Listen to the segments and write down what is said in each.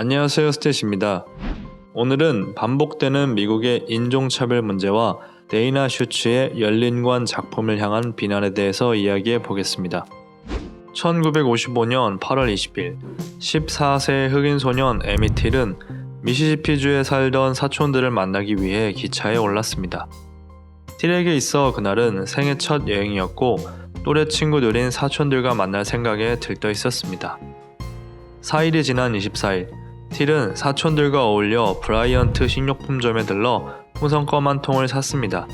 안녕하세요, 스탯입니다. 오늘은 반복되는 미국의 인종차별 문제와 데이나 슈츠의 열린관 작품을 향한 비난에 대해서 이야기해 보겠습니다. 1955년 8월 20일 14세 흑인 소년 에미틸은 미시시피주에 살던 사촌들을 만나기 위해 기차에 올랐습니다. 틸에게 있어 그날은 생애 첫 여행이었고 또래 친구들인 사촌들과 만날 생각에 들떠 있었습니다. 4일이 지난 24일, 틸은 사촌들과 어울려 브라이언트 식료품점에 들러 풍선껌 한 통을 샀습니다.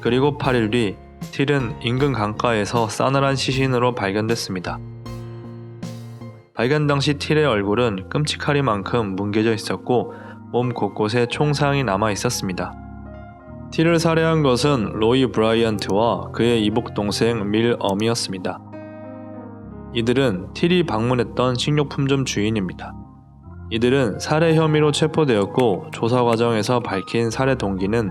그리고 8일 뒤, 틸은 인근 강가에서 싸늘한 시신으로 발견됐습니다. 발견 당시 틸의 얼굴은 끔찍하리만큼 뭉개져 있었고 몸 곳곳에 총상이 남아 있었습니다. 틸을 살해한 것은 로이 브라이언트와 그의 이복 동생 밀 엄이었습니다. 이들은 틸이 방문했던 식료품점 주인입니다. 이들은 살해 혐의로 체포되었고 조사 과정에서 밝힌 살해 동기는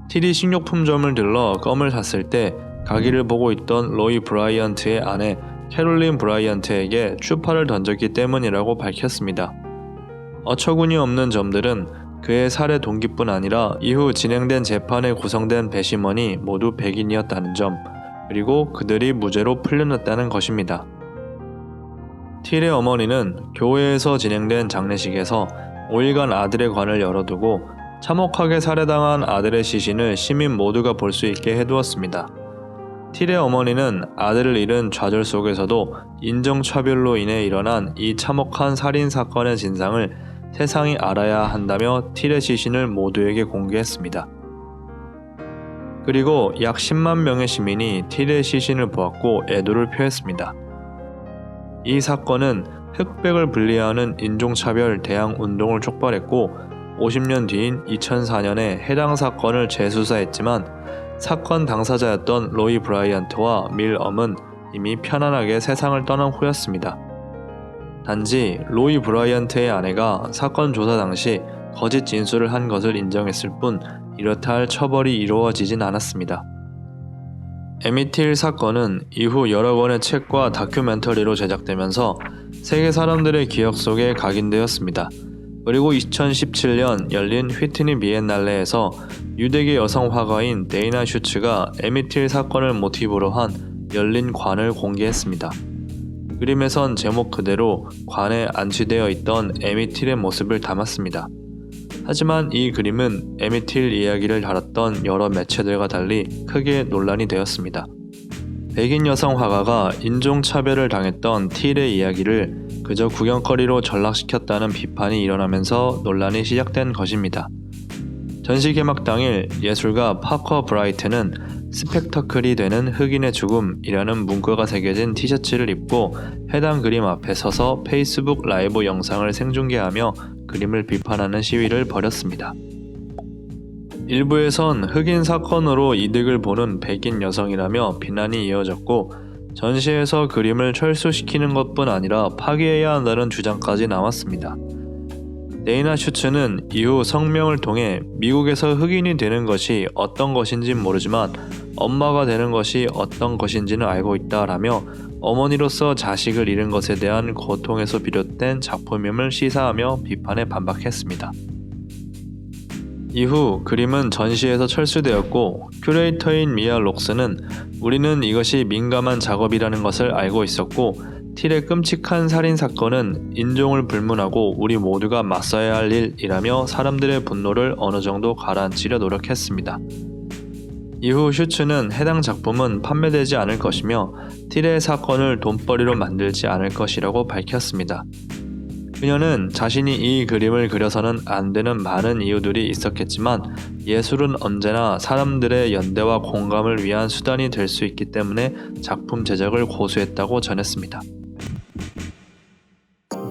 틸이 식료품점을 들러 껌을 샀을 때 가게를 보고 있던 로이 브라이언트의 아내 캐롤린 브라이언트에게 추파를 던졌기 때문이라고 밝혔습니다. 어처구니 없는 점들은 그의 살해 동기뿐 아니라 이후 진행된 재판에 구성된 배심원이 모두 백인이었다는 점, 그리고 그들이 무죄로 풀려났다는 것입니다. 틸의 어머니는 교회에서 진행된 장례식에서 5일간 아들의 관을 열어두고 참혹하게 살해당한 아들의 시신을 시민 모두가 볼 수 있게 해두었습니다. 틸의 어머니는 아들을 잃은 좌절 속에서도 인종차별로 인해 일어난 이 참혹한 살인사건의 진상을 세상이 알아야 한다며 틸의 시신을 모두에게 공개했습니다. 그리고 약 10만 명의 시민이 틸의 시신을 보았고 애도를 표했습니다. 이 사건은 흑백을 분리하는 인종차별 대항 운동을 촉발했고 50년 뒤인 2004년에 해당 사건을 재수사했지만 사건 당사자였던 로이 브라이언트와 밀 엄은 이미 편안하게 세상을 떠난 후였습니다. 단지 로이 브라이언트의 아내가 사건 조사 당시 거짓 진술을 한 것을 인정했을 뿐 이렇다 할 처벌이 이루어지진 않았습니다. 에미틸 사건은 이후 여러 권의 책과 다큐멘터리로 제작되면서 세계 사람들의 기억 속에 각인되었습니다. 그리고 2017년 열린 휘트니 비엔날레에서 유대계 여성 화가인 데이나 슈츠가 에미틸 사건을 모티브로 한 열린 관을 공개했습니다. 그림에선 제목 그대로 관에 안치되어 있던 에미틸의 모습을 담았습니다. 하지만 이 그림은 에미틸 이야기를 다뤘던 여러 매체들과 달리 크게 논란이 되었습니다. 백인 여성 화가가 인종차별을 당했던 틸의 이야기를 그저 구경거리로 전락시켰다는 비판이 일어나면서 논란이 시작된 것입니다. 전시 개막 당일 예술가 파커 브라이트는 스펙터클이 되는 흑인의 죽음이라는 문구가 새겨진 티셔츠를 입고 해당 그림 앞에 서서 페이스북 라이브 영상을 생중계하며 그림을 비판하는 시위를 벌였습니다. 일부에선 흑인 사건으로 이득을 보는 백인 여성이라며 비난이 이어졌고 전시에서 그림을 철수시키는 것뿐 아니라 파괴해야 한다는 주장까지 나왔습니다. 데이나 슈츠는 이후 성명을 통해 미국에서 흑인이 되는 것이 어떤 것인진 모르지만 엄마가 되는 것이 어떤 것인지는 알고 있다라며 어머니로서 자식을 잃은 것에 대한 고통에서 비롯된 작품임을 시사하며 비판에 반박했습니다. 이후 그림은 전시에서 철수되었고 큐레이터인 미아 록스는 우리는 이것이 민감한 작업이라는 것을 알고 있었고 틸의 끔찍한 살인사건은 인종을 불문하고 우리 모두가 맞서야 할 일이라며 사람들의 분노를 어느 정도 가라앉히려 노력했습니다. 이후 슈츠는 해당 작품은 판매되지 않을 것이며 틸의 사건을 돈벌이로 만들지 않을 것이라고 밝혔습니다. 그녀는 자신이 이 그림을 그려서는 안 되는 많은 이유들이 있었겠지만 예술은 언제나 사람들의 연대와 공감을 위한 수단이 될 수 있기 때문에 작품 제작을 고수했다고 전했습니다.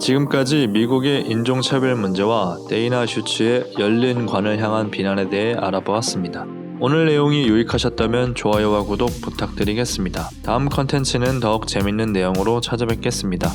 지금까지 미국의 인종차별 문제와 데이나 슈츠의 열린 관을 향한 비난에 대해 알아보았습니다. 오늘 내용이 유익하셨다면 좋아요와 구독 부탁드리겠습니다. 다음 컨텐츠는 더욱 재밌는 내용으로 찾아뵙겠습니다.